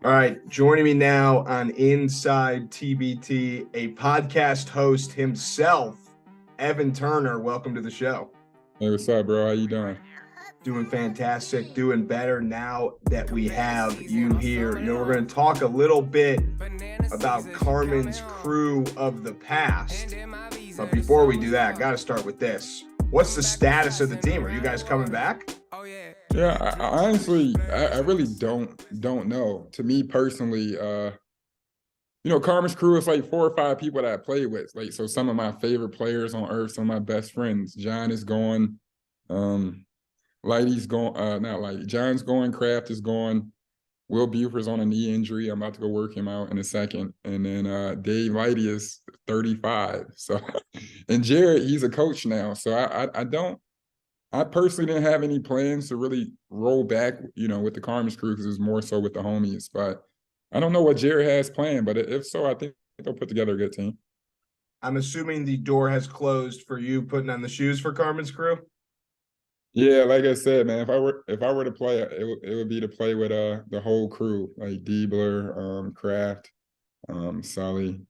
All right, joining me now on Inside TBT, a podcast host himself, Evan Turner. Welcome to the show. Hey, what's up, bro? How you doing? Doing fantastic, doing better now that we have you here. We're going to talk a little bit about Carmen's crew of the past. But before we do that, got to start with this. What's the status of the team? Are you guys coming back? Yeah, I honestly, I really don't know. To me personally, Carmen's crew is like 4 or 5 people that I play with. Like, so some of my favorite players on earth, some of my best friends. John is gone, Lighty's gone, not Lighty. John's going, Kraft is gone. Will Buford's on a knee injury. I'm about to go work him out in a second. And then Dave Lighty is 35. So, and Jared, he's a coach now. So I personally didn't have any plans to really roll back, with the Carmen's crew because it was more so with the homies. But I don't know what Jared has planned, but if so, I think they'll put together a good team. I'm assuming the door has closed for you putting on the shoes for Carmen's crew. Yeah, like I said, man, if I were to play, it would be to play with the whole crew, like Diebler, Kraft, Sully,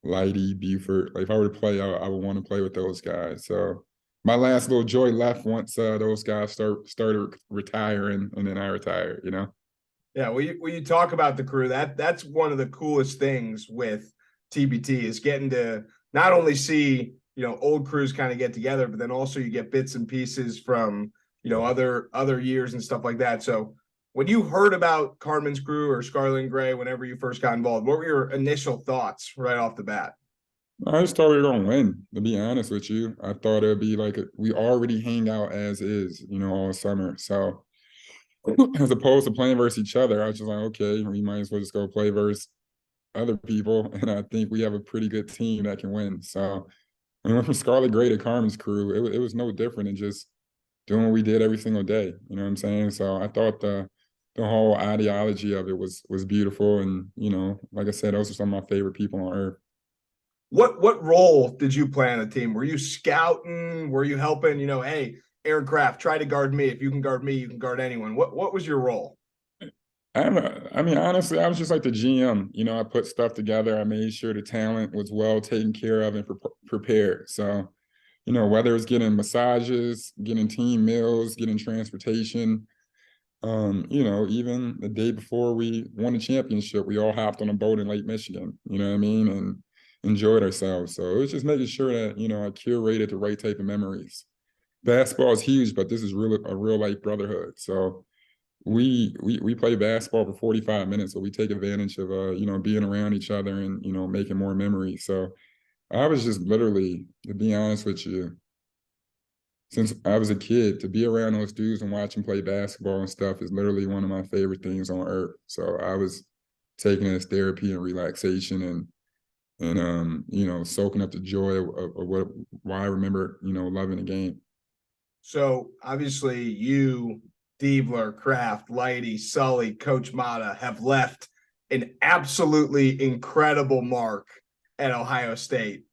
Lighty, Buford. Like if I were to play, I would want to play with those guys. So my last little joy left once those guys started retiring, and then I retired. Yeah, when you talk about the crew, that's one of the coolest things with TBT is getting to not only see old crews kind of get together, but then also you get bits and pieces from other years and stuff like that. So when you heard about Carmen's crew or Scarlet and Gray, whenever you first got involved, what were your initial thoughts right off the bat? I just thought we were gonna win. To be honest with you, I thought it would be like we already hang out as is, all summer. So as opposed to playing versus each other, I was just like, okay, we might as well just go play versus other people, and I think we have a pretty good team that can win. So we went from Scarlet Gray to Carmen's crew. It was no different than just doing what we did every single day. You know what I'm saying? So I thought the whole ideology of it was beautiful, and like I said, those are some of my favorite people on earth. What role did you play on the team? Were you scouting? Were you helping? Hey, Aaron Kraft, try to guard me. If you can guard me, you can guard anyone. What was your role? I mean, honestly, I was just like the GM. I put stuff together. I made sure the talent was well taken care of and prepared. So, whether it's getting massages, getting team meals, getting transportation, even the day before we won the championship, we all hopped on a boat in Lake Michigan, you know what I mean, and enjoyed ourselves. So it was just making sure that, I curated the right type of memories. Basketball is huge, but this is really a real life brotherhood. So we play basketball for 45 minutes, so we take advantage of being around each other and making more memories. So I was just literally, to be honest with you, since I was a kid, to be around those dudes and watch them play basketball and stuff is literally one of my favorite things on earth. So I was taking it as therapy and relaxation and soaking up the joy of why I remember loving the game. So obviously you, Diebler, Kraft, Lighty, Sully, Coach Matta have left an absolutely incredible mark at Ohio State.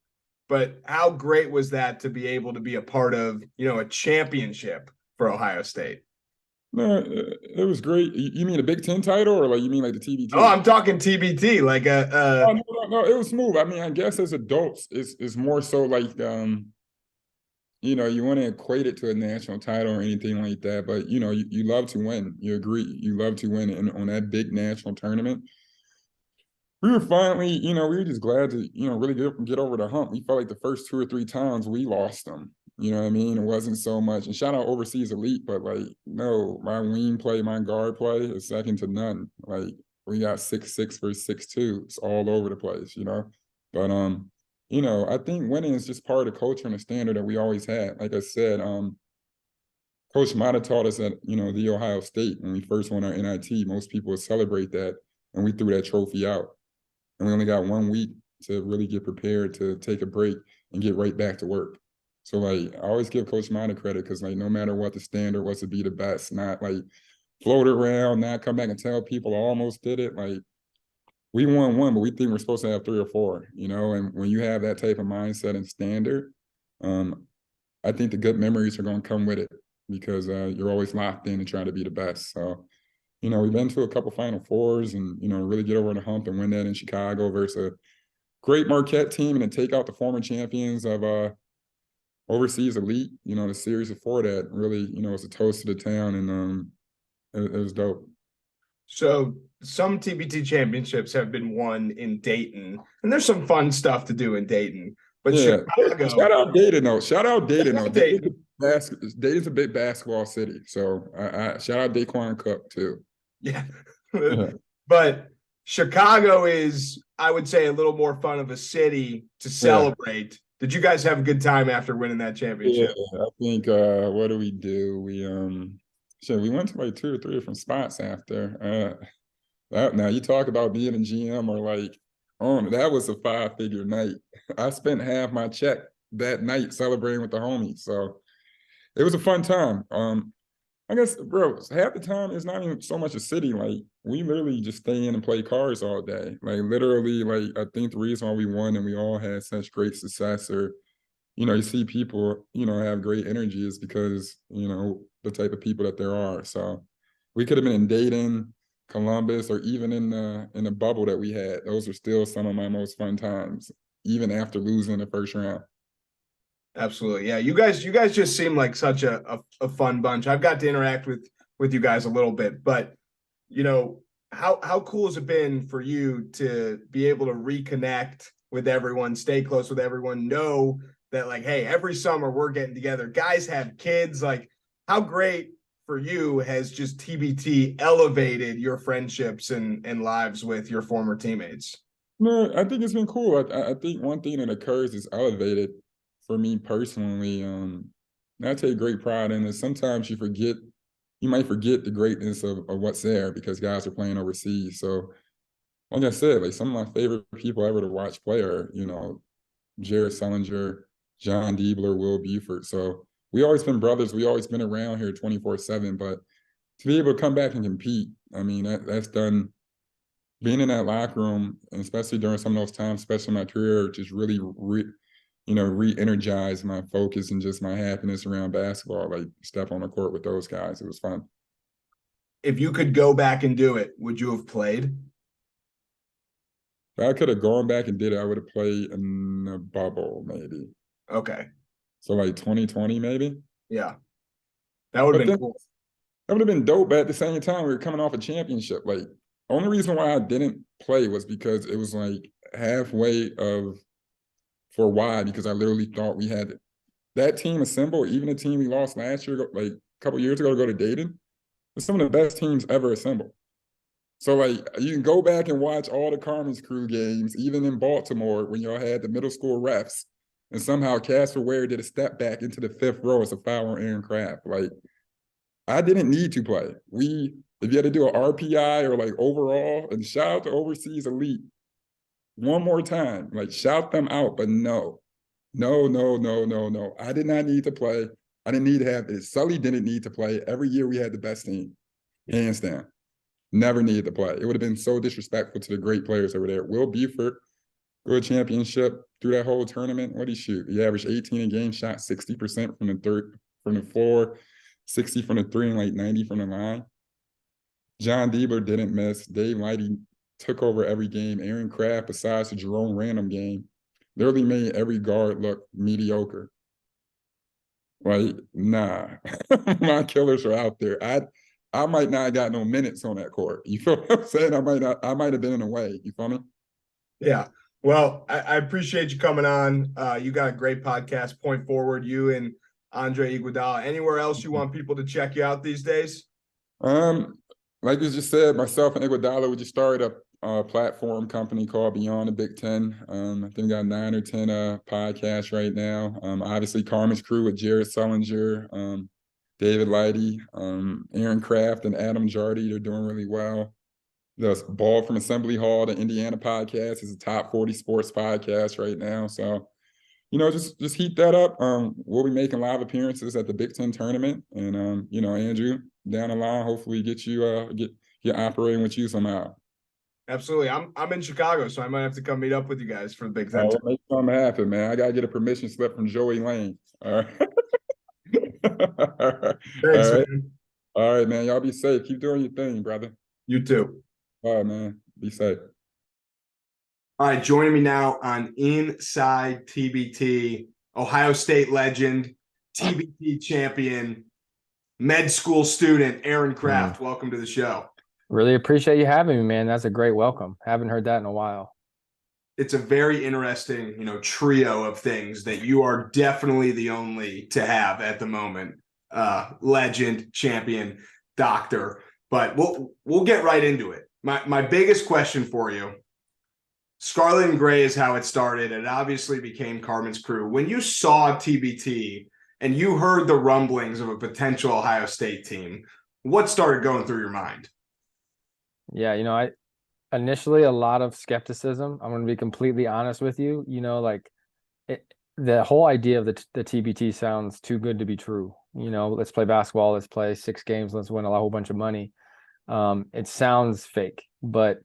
But how great was that to be able to be a part of, a championship for Ohio State? No, it was great. You mean a Big Ten title, or like you mean like the TBT? Oh, I'm talking TBT, like Oh, no, it was smooth. I mean, I guess as adults, it's more so like you want to equate it to a national title or anything like that, but you love to win. You agree, you love to win, and on that big national tournament, we were finally, we were just glad to, really get over the hump. We felt like the first 2 or 3 times we lost them. You know what I mean? It wasn't so much, and shout out overseas elite, but like, no, my wing play, my guard play is second to none. Like we got 6'6" versus 6'2". It's all over the place, But I think winning is just part of the culture and the standard that we always had. Like I said, Coach Matta taught us at, the Ohio State when we first won our NIT, most people would celebrate that, and we threw that trophy out. And we only got 1 week to really get prepared to take a break and get right back to work. So, like, I always give Coach Matta credit because, like, no matter what the standard was to be the best, not, like, float around, not come back and tell people I almost did it. Like, we won one, but we think we're supposed to have 3 or 4, And when you have that type of mindset and standard, I think the good memories are going to come with it because you're always locked in and trying to be the best. So we've been to a couple Final Fours and, really get over the hump and win that in Chicago versus a great Marquette team and then take out the former champions of overseas elite, the series before that really, was a toast to the town and it was dope. So some TBT championships have been won in Dayton, and there's some fun stuff to do in Dayton. But yeah, Chicago, shout out Dayton though. Shout out Dayton though. Dayton. Dayton's a big basketball city, so I shout out Daquan Cook too. Yeah, but Chicago is, I would say, a little more fun of a city to celebrate. Yeah. Did you guys have a good time after winning that championship? Yeah, I think what do? We went to like 2 or 3 different spots after. Now you talk about being a GM or like, that was a 5-figure night. I spent half my check that night celebrating with the homies, so it was a fun time. I guess, bro, half the time it's not even so much a city. Like, we literally just stay in and play cards all day. Like, literally, like, I think the reason why we won and we all had such great success, or, you see people, have great energy, is because, the type of people that there are. So we could have been in Dayton, Columbus, or even in the bubble that we had. Those are still some of my most fun times, even after losing the first round. Absolutely. Yeah. You guys just seem like such a fun bunch. I've got to interact with you guys a little bit, but how cool has it been for you to be able to reconnect with everyone, stay close with everyone, know that, like, hey, every summer we're getting together. Guys have kids. Like, how great for you has just TBT elevated your friendships and lives with your former teammates? No, I think it's been cool. I think one thing that occurs is elevated for me personally. I take great pride in it. Sometimes you might forget the greatness of what's there because guys are playing overseas. So, like I said, like, some of my favorite people ever to watch play are, Jared Sullinger, John Diebler, Will Buford. So we always been brothers. We always been around here 24/7. But to be able to come back and compete, I mean, that's done. Being in that locker room, and especially during some of those times, especially in my career, just really re-energized my focus and just my happiness around basketball. Like, step on the court with those guys, it was fun. If you could go back and do it, would you have played? If I could have gone back and did it, I would have played in the bubble, maybe. Okay. So like 2020, maybe. Yeah, that would have been cool. That would have been dope. But at the same time, we were coming off a championship. Like, only reason why I didn't play was because it was like halfway for why, because I literally thought we had that team assembled, even the team we lost last year, like a couple years ago, to go to Dayton. It's some of the best teams ever assembled. So, like, you can go back and watch all the Carmen's crew games, even in Baltimore, when y'all had the middle school refs, and somehow Casper Ware did a step back into the 5th row as a foul on Aaron Craft. Like, I didn't need to play. If you had to do an RPI or like overall, and shout out to overseas elite one more time, like, shout them out, but no. I did not need to play. I didn't need to have it. Sully didn't need to play. Every year we had the best team, hands down. Never needed to play. It would have been so disrespectful to the great players over there. Will Buford, good championship through that whole tournament. What did he shoot? He averaged 18 a game, shot 60% from the floor, 60 from the 3, and like 90 from the line. John Diebler didn't miss. Dave Lighty took over every game. Aaron Craft, besides the Jerome Random game, literally made every guard look mediocre. Like, nah, my killers are out there. I might not have got no minutes on that court. You feel what I'm saying? I might have been in a way. You feel me? Yeah. Well, I appreciate you coming on. You got a great podcast, Point Forward. You and Andre Iguodala. Anywhere else you want people to check you out these days? Like you just said, myself and Iguodala, we just started a platform company called Beyond the Big Ten. I think we got 9 or 10 podcasts right now. Obviously, Carmen's crew with Jared Sullinger, David Lighty, Aaron Craft, and Adam Jardy. They're doing really well. The Ball from Assembly Hall, the Indiana podcast, is a top 40 sports podcast right now. So, just heat that up. We'll be making live appearances at the Big Ten tournament, and Andrew, down the line, hopefully get operating with you somehow. Absolutely. I'm in Chicago, so I might have to come meet up with you guys for the Big Ten. We'll make something happen, man. I gotta get a permission slip from Joey Lane. All right. Thanks, man. All right, man. Y'all be safe. Keep doing your thing, brother. You too. All right, man. Be safe. All right, joining me now on Inside TBT, Ohio State legend, TBT champion, med school student, Aaron Kraft. Welcome to the show. Really appreciate you having me, man. That's a great welcome. Haven't heard that in a while. It's a very interesting, trio of things that you are definitely the only to have at the moment. Legend, champion, doctor. But we'll get right into it. My biggest question for you. Scarlet and Gray is how it started. It obviously became Carmen's crew. When you saw TBT and you heard the rumblings of a potential Ohio State team, what started going through your mind? Yeah, I initially a lot of skepticism. I'm going to be completely honest with you. The whole idea of the TBT sounds too good to be true. Let's play basketball, let's play 6 games, let's win a whole bunch of money. It sounds fake, but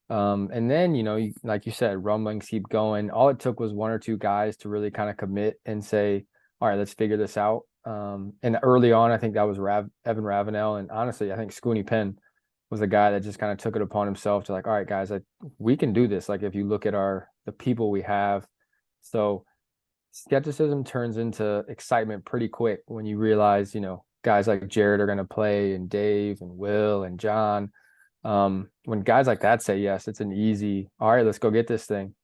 and then, like you said, rumblings keep going. All it took was 1 or 2 guys to really kind of commit and say, all right, let's figure this out. And early on, I think that was Evan Ravenel. And honestly, I think Scooney Penn was a guy that just kind of took it upon himself to like, all right, guys, we can do this. Like if you look at the people we have. So skepticism turns into excitement pretty quick when you realize, guys like Jared are going to play and Dave and Will and John. When guys like that say yes, it's an easy, all right, let's go get this thing.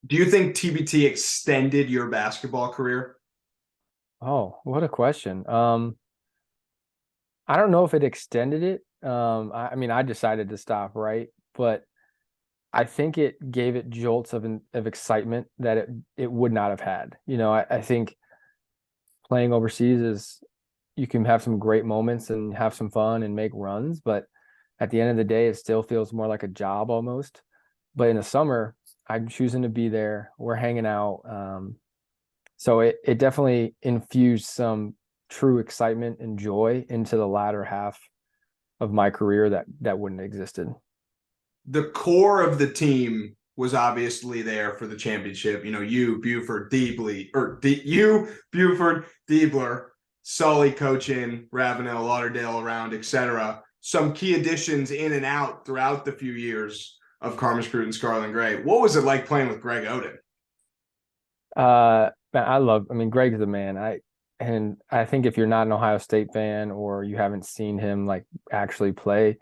Do you think TBT extended your basketball career? Oh, what a question. I don't know if it extended it. I mean, I decided to stop, right? But I think it gave it jolts of excitement that it would not have had. I think playing overseas is, you can have some great moments and have some fun and make runs, but at the end of the day, it still feels more like a job almost. But in the summer, I'm choosing to be there. We're hanging out. So it definitely infused some true excitement and joy into the latter half of my career that wouldn't have existed. The core of the team was obviously there for the championship. You, Buford, Buford, Diebler, Sully coaching, Ravenel, Lauderdale around, etc. Some key additions in and out throughout the few years of Carmen Scruton, Scarlet and Gray. What was it like playing with Greg Oden? Man, Greg's the man. I think if you're not an Ohio State fan or you haven't seen him like actually play,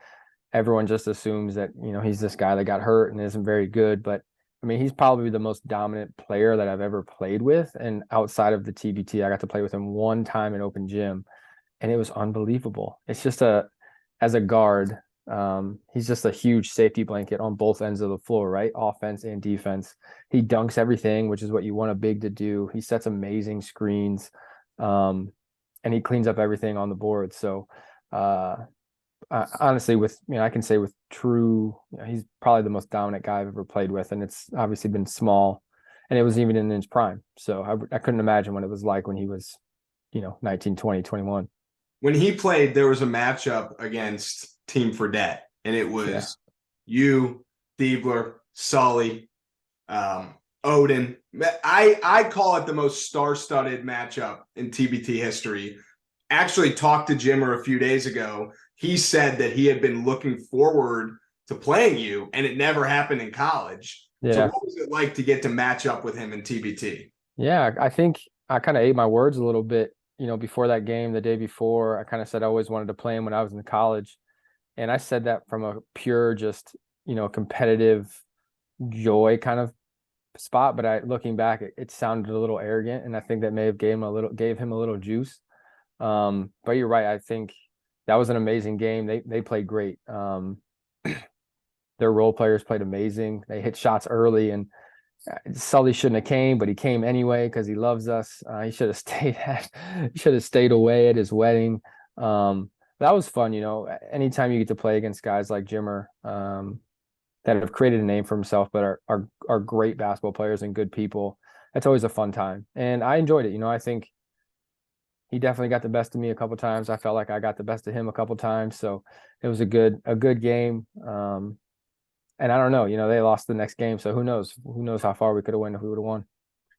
everyone just assumes that, he's this guy that got hurt and isn't very good. But I mean, he's probably the most dominant player that I've ever played with. And outside of the TBT, I got to play with him 1 time in open gym, and it was unbelievable. It's just as a guard, he's just a huge safety blanket on both ends of the floor, right? Offense and defense. He dunks everything, which is what you want a big to do. He sets amazing screens, and he cleans up everything on the board. So, honestly, I can say with true, he's probably the most dominant guy I've ever played with, and it's obviously been small, and it was even in his prime. So I couldn't imagine what it was like when he was, 19, 20, 21. When he played, there was a matchup against Team Fredette, and it was you, Diebler, Sully, Odin. I call it the most star-studded matchup in TBT history. Actually talked to Jimmer a few days ago. He said that he had been looking forward to playing you, and it never happened in college. Yeah. So what was it like to get to match up with him in TBT? Yeah, I think I kind of ate my words a little bit, before that game, the day before. I kind of said I always wanted to play him when I was in college. And I said that from a pure, just, competitive joy kind of spot. But looking back, it sounded a little arrogant, and I think that may have gave him a little juice. But you're right. I think that was an amazing game. They played great. Their role players played amazing. They hit shots early, and Sully shouldn't have came, but he came anyway because he loves us. He should have stayed away at his wedding. That was fun. Anytime you get to play against guys like Jimmer, that have created a name for himself, but are great basketball players and good people, that's always a fun time. And I enjoyed it. I think he definitely got the best of me a couple times. I felt like I got the best of him a couple times. So it was a good game. And I don't know, they lost the next game. So who knows how far we could have went if we would have won.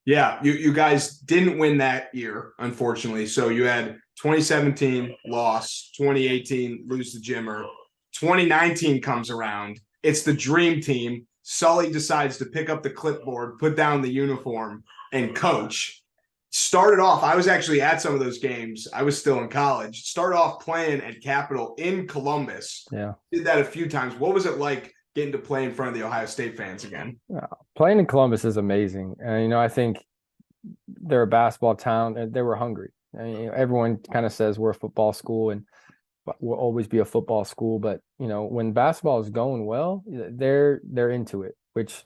Yeah, you guys didn't win that year, unfortunately. So you had 2017 loss, 2018 lose to Jimmer, 2019 comes around. It's the dream team. Sully decides to pick up the clipboard, put down the uniform, and coach. Started off, I was actually at some of those games. I was still in college. Started off playing at Capitol in Columbus. Yeah. Did that a few times. What was it like getting to play in front of the Ohio State fans again? Playing in Columbus is amazing. And, I think they're a basketball town and they were hungry. I mean, everyone kind of says we're a football school and we'll always be a football school. But, when basketball is going well, they're into it, which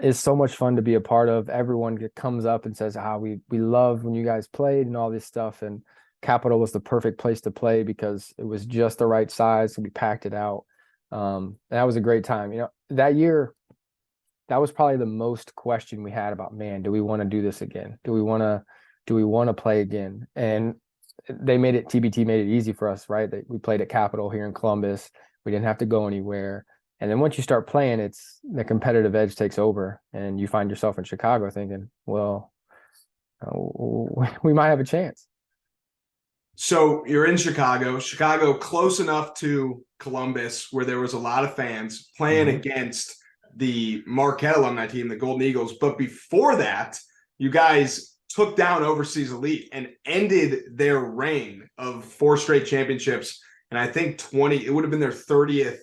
is so much fun to be a part of. Everyone comes up and says, we loved when you guys played and all this stuff. And Capitol was the perfect place to play because it was just the right size. So we packed it out. That was a great time. That year, that was probably the most question we had about, man, do we want to do this again? Do we want to play again? And TBT made it easy for us, right? We played at Capitol here in Columbus. We didn't have to go anywhere. And then once you start playing, it's the competitive edge takes over and you find yourself in Chicago thinking, well, we might have a chance. So you're in Chicago close enough to Columbus where there was a lot of fans playing against the Marquette alumni team, the Golden Eagles. But before that, you guys took down Overseas Elite and ended their reign of 4 straight championships. And I think it would have been their 30th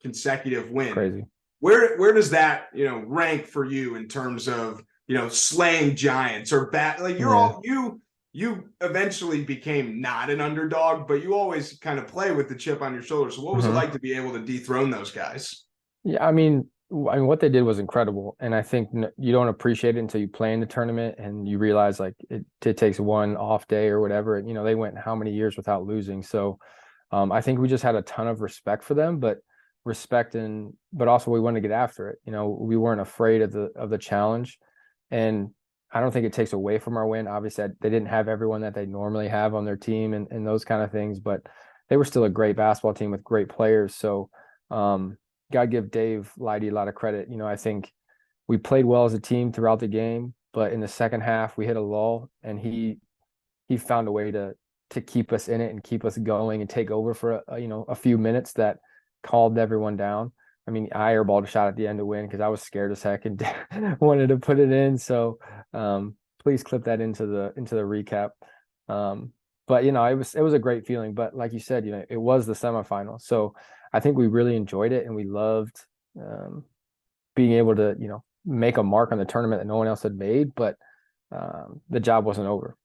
consecutive win. Crazy. Where does that, rank for you in terms of, slaying giants or like you eventually became not an underdog, but you always kind of play with the chip on your shoulder. So what was it like to be able to dethrone those guys? Yeah, I mean, what they did was incredible. And I think you don't appreciate it until you play in the tournament and you realize like it takes one off day or whatever. And, they went how many years without losing. So I think we just had a ton of respect for them, but also we wanted to get after it. We weren't afraid of the challenge. And I don't think it takes away from our win. Obviously, they didn't have everyone that they normally have on their team and those kind of things, but they were still a great basketball team with great players. So gotta give Dave Leidy a lot of credit. I think we played well as a team throughout the game, but in the second half we hit a lull and he found a way to keep us in it and keep us going and take over for a few minutes that calmed everyone down. I mean, I airballed a shot at the end to win because I was scared as heck and wanted to put it in. So please clip that into the recap. But it was a great feeling. But like you said, it was the semifinal. So I think we really enjoyed it and we loved being able to, make a mark on the tournament that no one else had made. But the job wasn't over.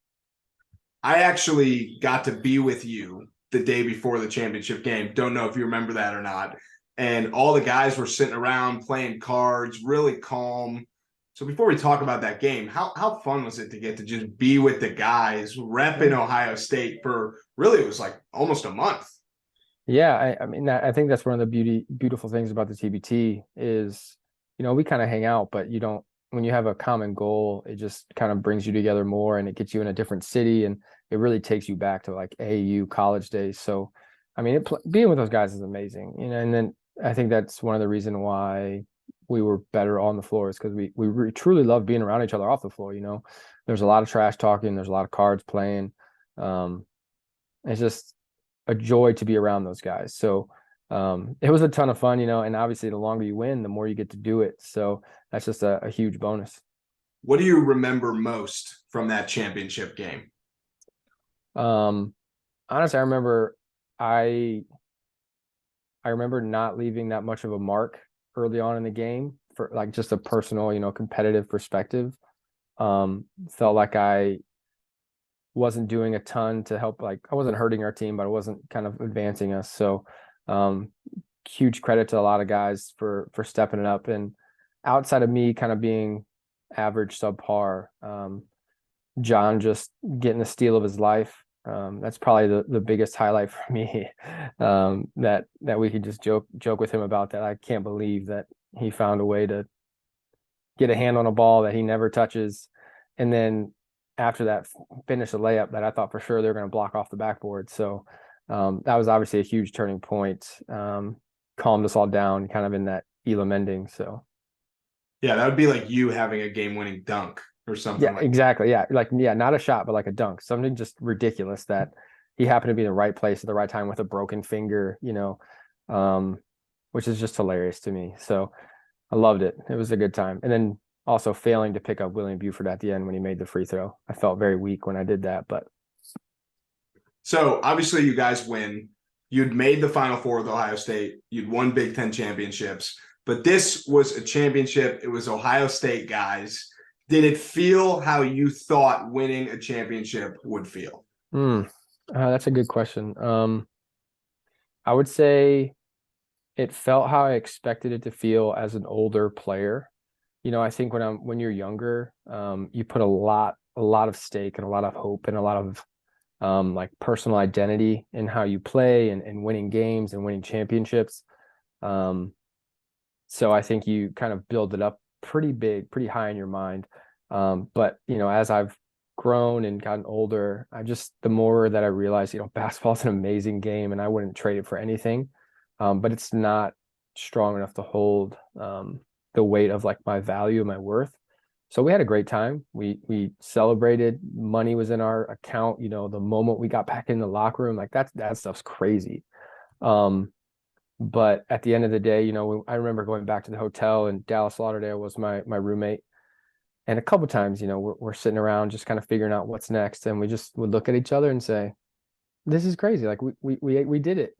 I actually got to be with you the day before the championship game. Don't know if you remember that or not. And all the guys were sitting around playing cards, really calm. So before we talk about that game, how fun was it to get to just be with the guys repping Ohio State for really, it was like almost a month. Yeah, I mean, I think that's one of the beautiful things about the TBT is, we kind of hang out, but when you have a common goal, it just kind of brings you together more and it gets you in a different city and it really takes you back to like AAU college days. So, I mean, being with those guys is amazing, and then I think that's one of the reasons why we were better on the floor is because we truly love being around each other off the floor. There's a lot of trash talking, there's a lot of cards playing. It's just a joy to be around those guys. So it was a ton of fun, and obviously the longer you win, the more you get to do it. So that's just a huge bonus. What do you remember most from that championship game? Honestly, I remember not leaving that much of a mark early on in the game for like just a personal, competitive perspective. Felt like I wasn't doing a ton to help, like I wasn't hurting our team, but I wasn't kind of advancing us. So huge credit to a lot of guys for stepping it up. And outside of me kind of being average subpar, John just getting the steal of his life. That's probably the biggest highlight for me. That we could just joke with him about that. I can't believe that he found a way to get a hand on a ball that he never touches, and then after that finish a layup that I thought for sure they were going to block off the backboard. So that was obviously a huge turning point. Calmed us all down, kind of in that Elam ending. So yeah, that would be like you having a game-winning dunk or something Yeah, like exactly. Yeah. Like, yeah, not a shot, but like a dunk, something just ridiculous that he happened to be in the right place at the right time with a broken finger, which is just hilarious to me. So I loved it. It was a good time. And then also failing to pick up William Buford at the end when he made the free throw. I felt very weak when I did that, but So obviously you guys win. You'd made the Final Four with Ohio State. You'd won Big Ten championships, but this was a championship. It was Ohio State guys. Did it feel how you thought winning a championship would feel? That's a good question. I would say it felt how I expected it to feel as an older player. I think when you're younger, you put a lot of stake and a lot of hope and a lot of like personal identity in how you play and winning games and winning championships. So I think you kind of build it up pretty big, pretty high in your mind. But as I've grown and gotten older, the more that I realize, basketball is an amazing game and I wouldn't trade it for anything. But it's not strong enough to hold the weight of like my value and my worth. So we had a great time. We celebrated. Money was in our account. The moment we got back in the locker room, like that stuff's crazy. But at the end of the day, I remember going back to the hotel, and Dallas Lauderdale was my roommate. And a couple times, we're sitting around just kind of figuring out what's next, and we just would look at each other and say, "This is crazy! Like we did it."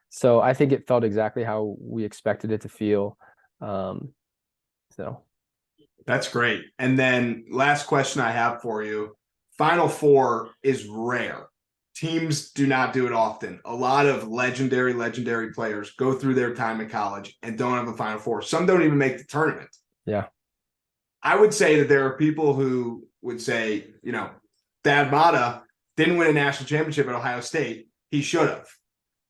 So I think it felt exactly how we expected it to feel. So. That's great. And then last question I have for you. Final Four is rare. Teams do not do it often. A lot of legendary players go through their time in college and don't have a Final Four. Some don't even make the tournament. Yeah. I would say that there are people who would say, Thad Matta didn't win a national championship at Ohio State. He should have.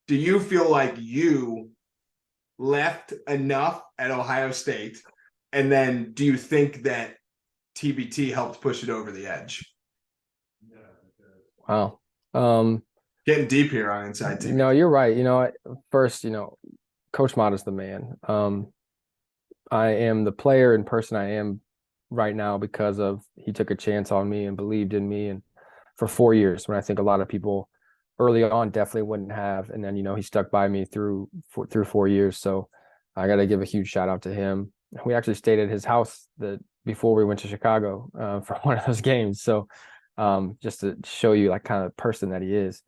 Do you feel like you left enough at Ohio State? And then do you think that TBT helped push it over the edge? Wow. Getting deep here on Inside TBT. No, you're right. First, Coach Matta's the man. I am the player and person I am right now because of he took a chance on me and believed in me, and for 4 years, when I think a lot of people early on definitely wouldn't have. And then he stuck by me through 4 years. So I got to give a huge shout out to him. We actually stayed at his house before we went to Chicago for one of those games. So just to show you like kind of the person that he is.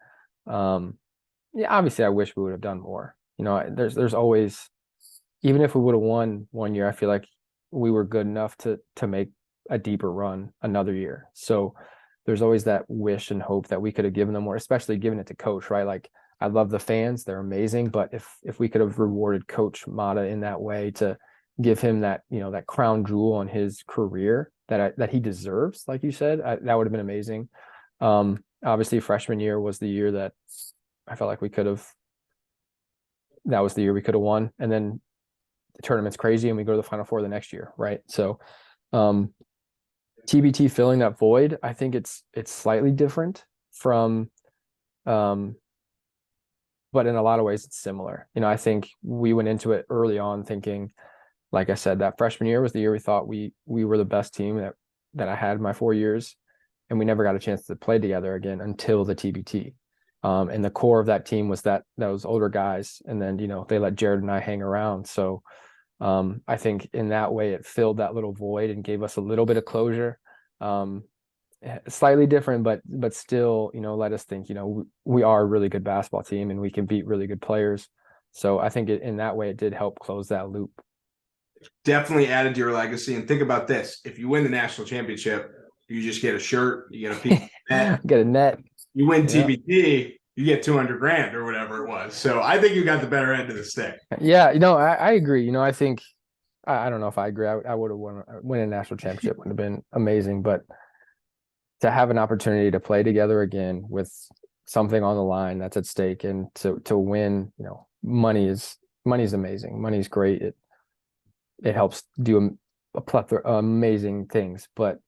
Yeah, obviously I wish we would have done more. There's always, even if we would have won 1 year, I feel like we were good enough to make a deeper run another year. So there's always that wish and hope that we could have given them more, especially giving it to Coach, right? Like I love the fans, they're amazing, but if we could have rewarded Coach Matta in that way to give him that, that crown jewel on his career that he deserves, like you said, that would have been amazing. Obviously freshman year was the year that I felt like that was the year we could have won. And then the tournament's crazy and we go to the Final Four the next year. Right. So, TBT filling that void, I think it's slightly different from, but in a lot of ways it's similar. I think we went into it early on thinking, like I said, that freshman year was the year we thought we were the best team that I had my 4 years, and we never got a chance to play together again until the TBT. And the core of that team was those older guys, and then they let Jared and I hang around. So I think in that way it filled that little void and gave us a little bit of closure. Slightly different, but still, let us think, we are a really good basketball team and we can beat really good players. So I think in that way it did help close that loop. Definitely added to your legacy. And think about this: if you win the national championship, you just get a shirt, you get a piece of net. Get a net. You win TBT, you get $200,000 or whatever it was. So I think you got the better end of the stick. Yeah, I agree. I think I don't know if I agree. I would have win a national championship would have been amazing, but to have an opportunity to play together again with something on the line that's at stake, and to win, money is amazing. Money's great. It helps do a plethora of amazing things, but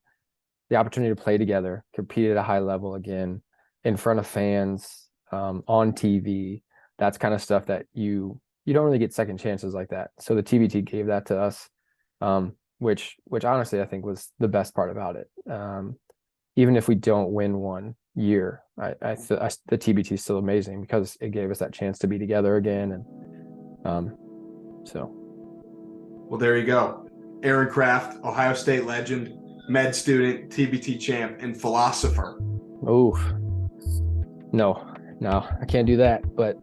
the opportunity to play together, compete at a high level again, in front of fans, on TV, that's kind of stuff that you don't really get second chances like that. So the TBT gave that to us. which honestly I think was the best part about it. Even if we don't win one year, the TBT is still amazing because it gave us that chance to be together again. And so. Well, there you go. Aaron Kraft, Ohio State legend, med student, TBT champ, and philosopher. Oof. No, I can't do that, but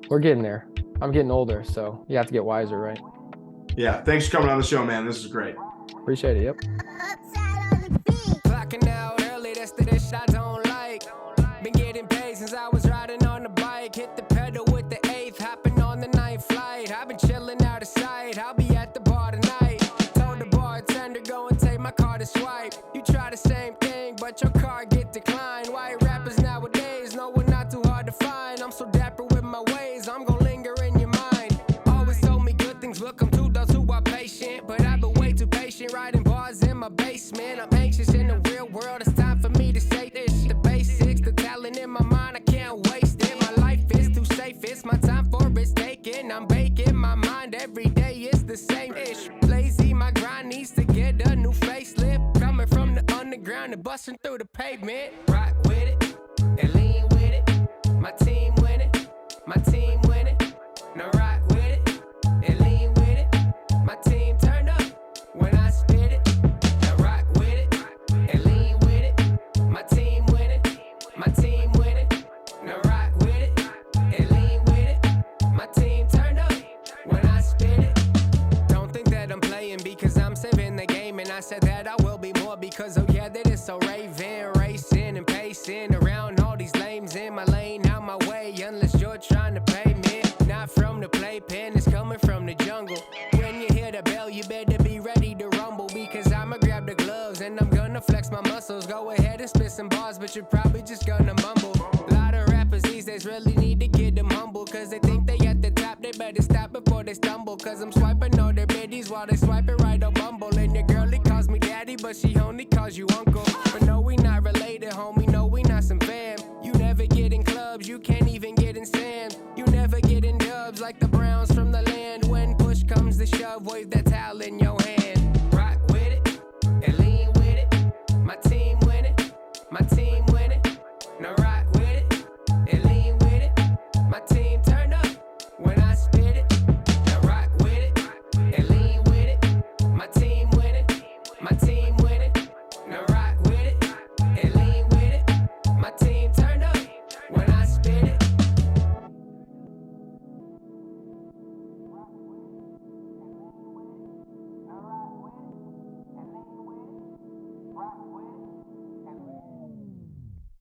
we're getting there. I'm getting older, so you have to get wiser, right? Yeah. Thanks for coming on the show, man. This is great. Appreciate it. Yep. Clocking out early, that's the shit I don't like. Been getting paid since I was riding on the bike. Hit the pedal with the 8th, hopping on the 9th flight. I've been chilling out of sight. I'll be at the bar tonight. Told the bartender, go and take my card to swipe. You try the same thing, but your card get declined. White rappers nowadays, no, we're not too hard to find. I'm so dapper with my ways, I'm gonna linger in your mind. Always told me good things, look, I'm too dull to our patient. But I've been way too patient, writing bars in my basement. I'm anxious in the real world, it's time for me to say this. The basics, the talent in my mind, I can't waste it. My life is too safe, it's my time for it's taken. I'm baking my mind, every day it's the same ish. Lazy, my grind needs to get a new facelift. Coming from the underground and busting through the pavement. Rock with it, and lean with it. My team winning, my team winning. Now rock with it, and lean with it. My team turn up when I spit it. Now rock with it, and lean with it. My team winning, my team winning. Now rock with it, and lean with it. My team turn up when I spit it. Don't think that I'm playing because I'm saving the game, and I said that I will be more because, oh yeah, that is so raving, racing and pacing around all these lanes in my lane, out my way, unless you're trying to pay me. Not from the playpen, it's coming from the jungle. When you hear the bell, you better be ready to rumble because I'ma grab the gloves and I'm gonna flex my muscles. Go ahead and spit some bars, but you're probably just gonna mumble. A lot of rappers these days really need to get them humble because they think they at the top, they better stop before they stumble. Cause I'm swiping all their biddies while they swiping right on Bumble. And your girlie calls me daddy, but she only calls you uncle. But no, we not related, homie, no, we not some fam. You never get in clubs, you can't even get in sand. You never get in dubs like the Browns from the land. When push comes to shove, wave that towel